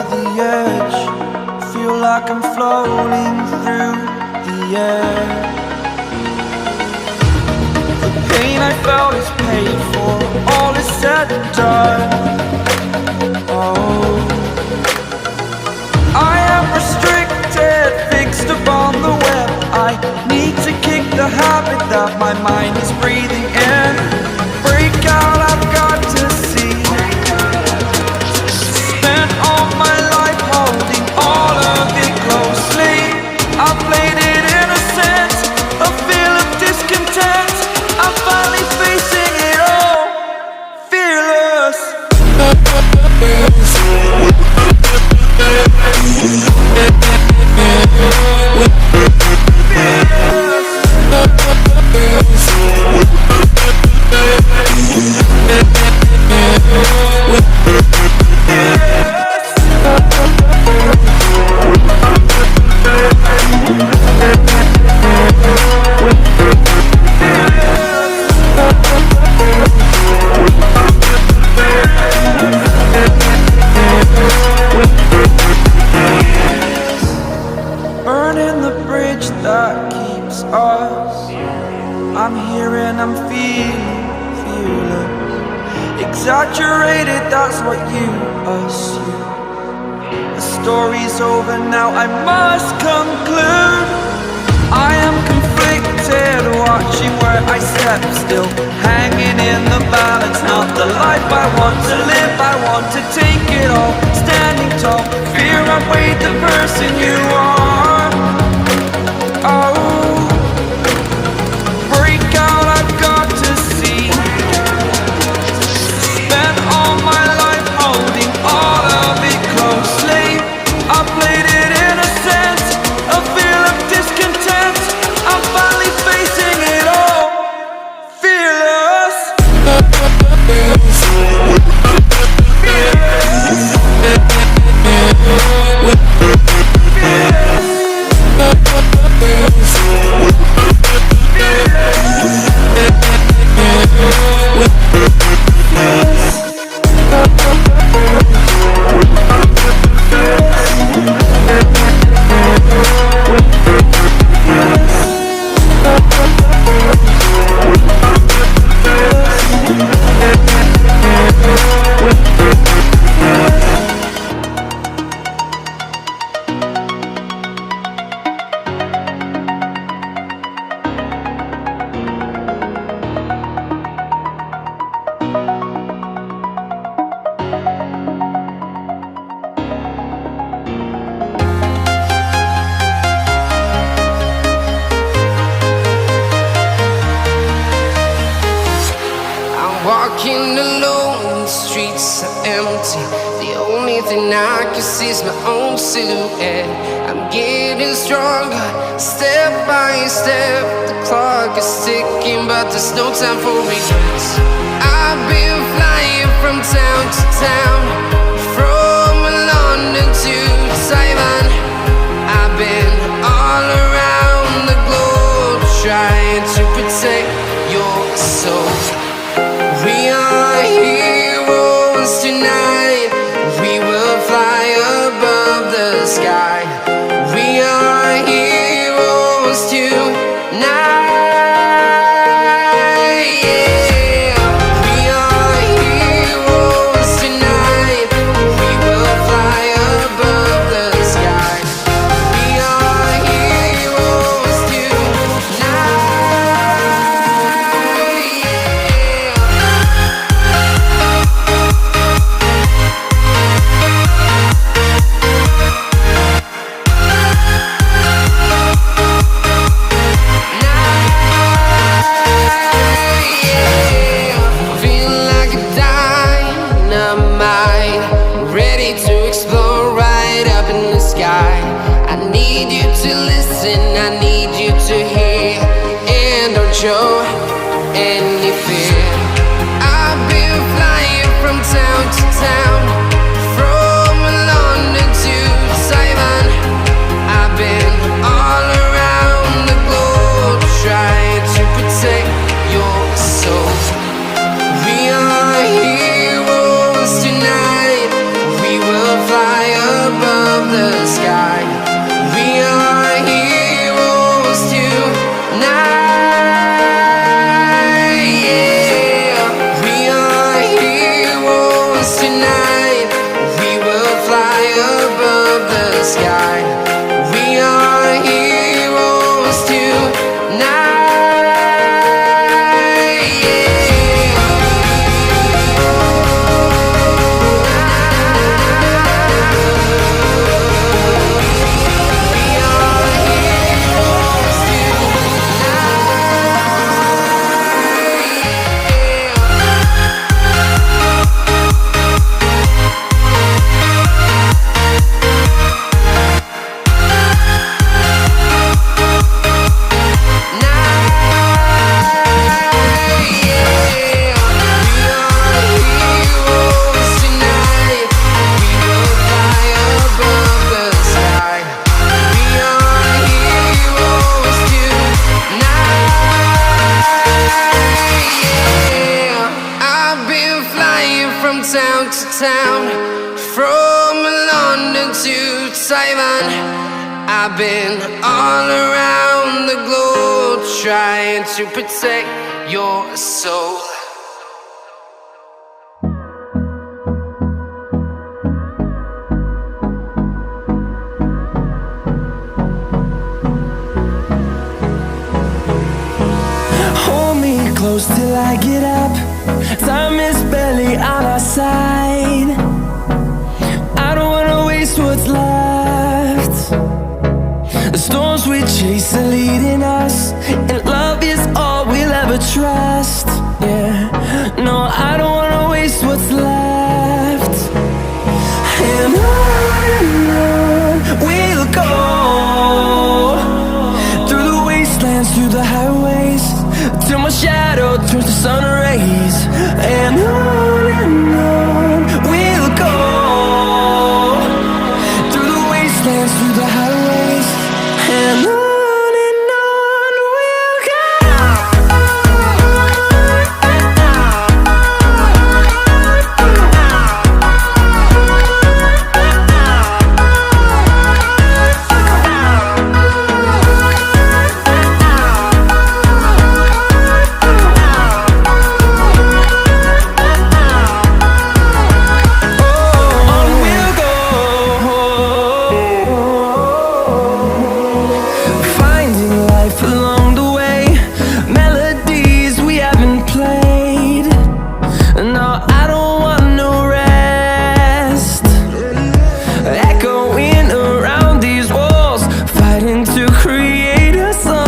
the edge. Feel like I'm floating through the air. The pain I felt is paid for, all is said and done. Oh, I am restricted, fixed upon the web. I need to kick the habit that my mind is breathing in. Break out, I've got to see. Spent all my life holding all of it closely. I played it innocent, a feel of discontent. I'm finally facing it all, fearless. Burning the bridge that keeps us. I'm here and I'm feeling fearless. Exaggerated, that's what you assume. The story's over now, I must conclude. I am conflicted, watching where I step still, hanging in the balance. Not the life I want to live, I want to take it all. Standing tall, fear outweighed the person you are. Oh, break out, I've got to see. Spent all my life holding all of it closely. I played it innocent, a feel of discontent. I'm finally facing it all, fearless. Walking alone, the streets are empty. The only thing I can see is my own silhouette. I'm getting stronger, step by step. The clock is ticking, but there's no time for regrets. I've been flying from town to town, from London to Taiwan. I've been all around the globe, trying to protect your soul. We are heroes tonight. We will fly above the sky. We are heroes tonight. Yeah. We are heroes tonight. We will fly above the sky. We are heroes tonight. Show any fear. I've been flying from town to town, from London to Taiwan. I've been all around the globe, trying to protect your soul. We are heroes tonight. We will fly up Taiwan. I've been all around the globe trying to protect your soul. Hold me close till I get up. Time is barely on our side. I don't wanna waste what's left. The storms we chase are leading us, and love is all we'll ever trust. Yeah, no, I don't wanna waste what's left. And on we'll go, through the wastelands, through the highways, till my shadow turns to sun rays. And on we'll go, through the wastelands, through the highways, and on we'll go. Along the way, melodies we haven't played. No, I don't want no rest. Echoing around these walls, fighting to create a song.